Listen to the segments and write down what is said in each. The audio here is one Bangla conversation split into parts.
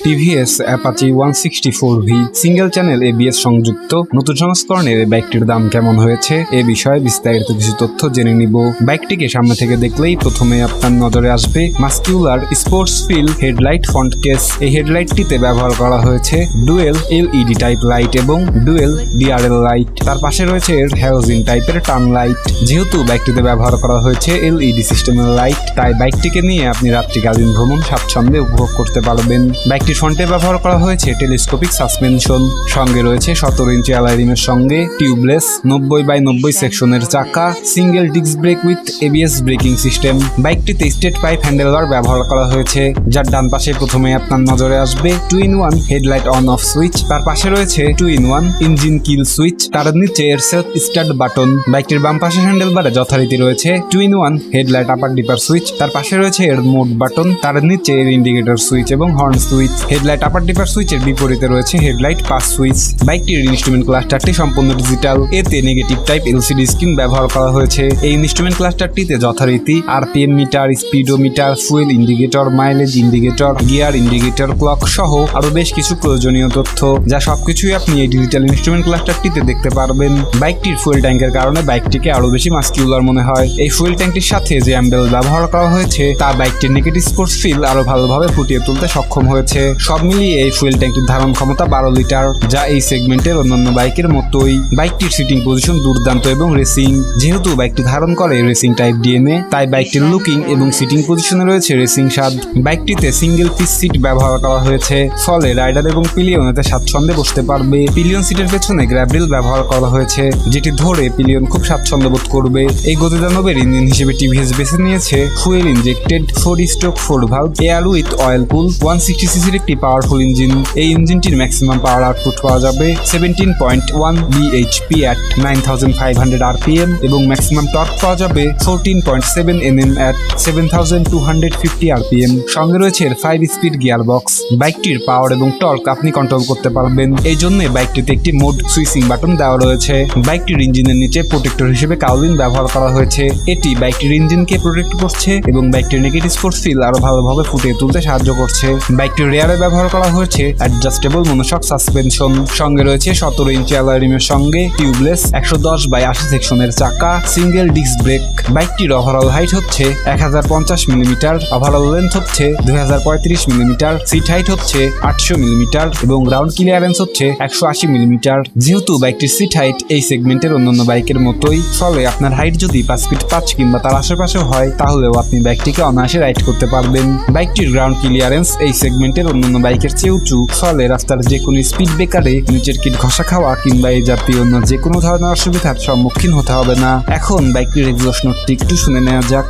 TVS Apache 164V single channel ABS সংযুক্ত নতুন সংস্করণের এই বাইকটির দাম কেমন হয়েছে এ বিষয়ে বিস্তারিত কিছু তথ্য জেনে নিব। বাইকটিকে সামনে থেকে দেখলেই প্রথমে আপনার নজরে আসবে muscular sports feel headlight front case. এই হেডলাইটটিতে ব্যবহার করা হয়েছে ডুয়েল এলইডি টাইপ লাইট এবং ডুয়েল ডিআরএল লাইট। তার পাশে রয়েছে হ্যালোজেন টাইপের টার্ন লাইট। যেহেতু বাইকটিতে ব্যবহার করা হয়েছে এলইডি সিস্টেমের লাইট, তাই বাইকটিকে নিয়ে আপনি রাত্রিকালীন ভ্রমণ স্বাচ্ছন্দ্যে উপভোগ করতে পারবেন। বাইকটির ফ্রন্টে ব্যবহার করা হয়েছে টেলিস্কোপিক সাসপেনশন, সঙ্গে রয়েছে 17 ইঞ্চি অ্যালয় রিমের সঙ্গে টিউবলেস 90/90 সেকশনের চাকা, single disc brake with ABS braking system. বাইকটিতে স্টেট পাইপ হ্যান্ডেলবার ব্যবহার করা হয়েছে, যার ডান পাশে প্রথমে আপনার নজরে আসবে 2-in-1 headlight on off switch. তার পাশে রয়েছে 2-in-1 ইঞ্জিন কিল সুইচ। তার নিচে এর সেলফ স্টার্ট বাটন। বাইকটির বাম পাশে হ্যান্ডেলবারে যথারীতি রয়েছে 2-in-1 হেডলাইট আপার ডিপার সুইচ। তার পাশে রয়েছে এর মোড বাটন। তার নিচে এর ইন্ডিকেটর সুইচ এবং হর্ন সুইচ। হেডলাইট আপার ডিপার সুইচের বিপরীতে রয়েছে হেডলাইট পাস সুইচ। বাইকটির ইনস্ট্রুমেন্ট ক্লাস্টারটি সম্পূর্ণ ডিজিটাল। এতে নেগেটিভ টাইপ এলসিডি স্ক্রিন ব্যবহার করা হয়েছে। এই ইনস্ট্রুমেন্ট ক্লাস্টারটিতে যথারীতি RPM meter, speedometer, fuel indicator, mileage indicator, gear indicator, clock সহ আরো বেশ কিছু প্রয়োজনীয় তথ্য, যা সবকিছুই আপনি এই ডিজিটাল ইনস্ট্রুমেন্ট ক্লাস্টারটিতে দেখতে পারবেন। বাইকটির ফুয়েল ট্যাঙ্কের কারণে বাইকটিকে আরো বেশি মাস্কিউলার মনে হয়। এই ফুয়েল ট্যাঙ্কটির সাথে যে অ্যাম্বেল ব্যবহার করা হয়েছে তা বাইকটির নেগেটিভ স্পোর্টস ফিল আরো ভালোভাবে ফুটিয়ে তুলতে সক্ষম হয়েছে। সব মিলিয়ে এই ফুয়েল ট্যাঙ্কটির ধারণ ক্ষমতা 12 লিটার, যা এই সেগমেন্টের অন্যান্য বাইকের মতোই। বাইকটির সিটিং পজিশন দুর্দান্ত এবং রেসিং। যেহেতু বাইকটি ধারণ করে রেসিং টাইপ ডিএনএ, তাই বাইকটির লুকিং এবং সিটিং পজিশনে রয়েছে রেসিং স্বাদ। বাইকটিতে সিঙ্গেল পিস সিট ব্যবহার করা হয়েছে, ফলে রাইডার এবং পিলিয়ন এতে স্বাচ্ছন্দ্যে বসতে পারবে। পিলিয়ন সিটের পেছনে গ্র্যাবরিল ব্যবহার করা হয়েছে, যেটি ধরে পিলিয়ন খুব স্বাচ্ছন্দ্য বোধ করবে। এই গতিদানবের ইঞ্জিন হিসেবে টিভিএস বেছে নিয়েছে fuel injected 4 valve air with oil কুল 160 সিসির একটি পাওয়ারফুল ইঞ্জিন। এই ইঞ্জিনটির ম্যাক্সিমাম পাওয়ার আউটপুট পাওয়া যাবে 17.1 bhp at 9500 rpm এবং ম্যাক্সিমাম টর্ক পাওয়া যাবে 14.7 Nm at 7250 rpm। সঙ্গে রয়েছে 5 স্পিড গিয়ার বক্স। বাইকটির পাওয়ার এবং টর্ক আপনি কন্ট্রোল করতে পারবেন। এই জন্য বাইকটিতে একটি মোড সুইচিং বাটন দেওয়া রয়েছে। বাইকটির ইঞ্জিনের নিচে প্রোটেক্টর হিসেবে কাউলিন ব্যবহার করা হয়েছে। এটি বাইকটির ইঞ্জিনকে প্রোটেক্ট করছে এবং বাইকটির নেগেটিভ স্পোর্টস ফিল আরো ভালোভাবে ফুটিয়ে তুলতে সাহায্য করছে। বাইকটির রেয়ারে ব্যবহার করা হয়েছে অ্যাডজাস্টেবল মনোশক সাসপেনশন। সঙ্গে রয়েছে 17 ইঞ্চি অ্যালয় রিমের সঙ্গে টিউবলেস 110/80 সেকশনের চাকা, সিঙ্গেল ডিস্ক ব্রেক। বাইকটির ওভারঅল হাইট হচ্ছে 1050 মিলিমিটার, ওভারঅল লেন্থ হচ্ছে 2035 মিলিমিটার, সিট হাইট হচ্ছে 800 মিলিমিটার এবং গ্রাউন্ড ক্লিয়ারেন্স হচ্ছে 180 মিলিমিটার। যেহেতু বাইকটির সিট হাইট এই সেগমেন্টের অন্যান্য বাইকের মতোই, ফলে আপনার হাইট যদি 5 ফিট 5 কিংবা তার আশেপাশেও হয়, তাহলেও আপনি বাইকটিকে অনায়াসে রাইড করতে পারবেন। বাইকটির গ্রাউন্ড ক্লিয়ারেন্স এই সেগমেন্টের অন্যান্য বাইকের চেয়ে উঁচু, ফলে রাস্তার যে কোনো স্পিড ব্রেকারে নিচের কিট ঘষা খাওয়া কিংবা এই জাতীয় অন্য যে কোনো ধরনের অসুবিধার সম্মুখীন হতে হবে না। এখন বাইকটির এক্সস্ট নোটটি একটু শুনে নেওয়া যাক।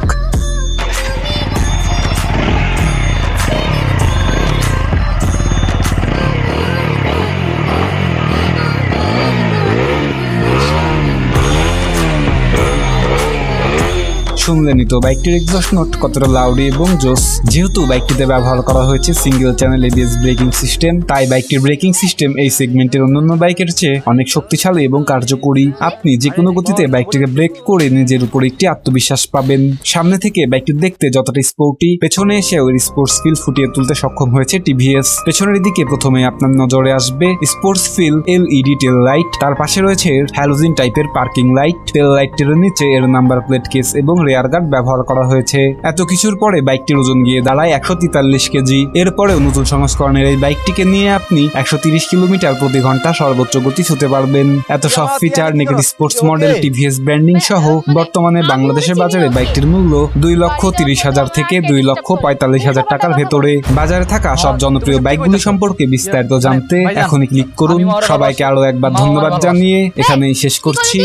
শুনলেনই তো বাইকটির এক্সস্ট নোট কতটা লাউডি এবং জোস। যেহেতু বাইকটিতে ব্যবহার করা হয়েছে single channel ABS braking system, তাই বাইকটির ব্রেকিং সিস্টেম এই সেগমেন্টের অন্যান্য বাইকের চেয়ে অনেক শক্তিশালী এবং কার্যকরী। আপনি যে কোনো গতিতে বাইকটিকে ব্রেক করে নিজের উপর একটি আত্মবিশ্বাস পাবেন। সামনে থেকে বাইকটি দেখতে যতটা স্পোর্টি, পেছনে এসে ওই স্পোর্টস ফিল ফুটিয়ে তুলতে সক্ষম হয়েছে টিভিএস। পেছনের দিকে প্রথমে আপনার নজরে আসবে sports feel LED tail light. তার পাশে রয়েছে হ্যালোজেন টাইপের পার্কিং লাইট। টেল লাইটের নিচে এর নাম্বার প্লেট কেস এবং রেয়ার গার্ড ব্যবহার করা হয়েছে। এত কিছুর পরে বাইকটির ওজন গিয়ে দাঁড়ায় 143 কেজি। এরপরেও নতুন সংস্করণের এই বাইকটিকে নিয়ে আপনি 130 কিলোমিটার প্রতি ঘন্টা সর্বোচ্চ গতি ছুঁতে পারবেন। এত সব feature, negative sports model, TVS branding সহ বর্তমানে বাংলাদেশের বাজারে বাইকটির মূল্য 2,30,000 থেকে 2,45,000 টাকার ভেতরে। বাজারে থাকা সব জনপ্রিয় বাইকগুলি সম্পর্কে বিস্তারিত জানতে এখনই ক্লিক করুন। সবাইকে আরো একবার ধন্যবাদ জানিয়ে এখানেই শেষ করছি।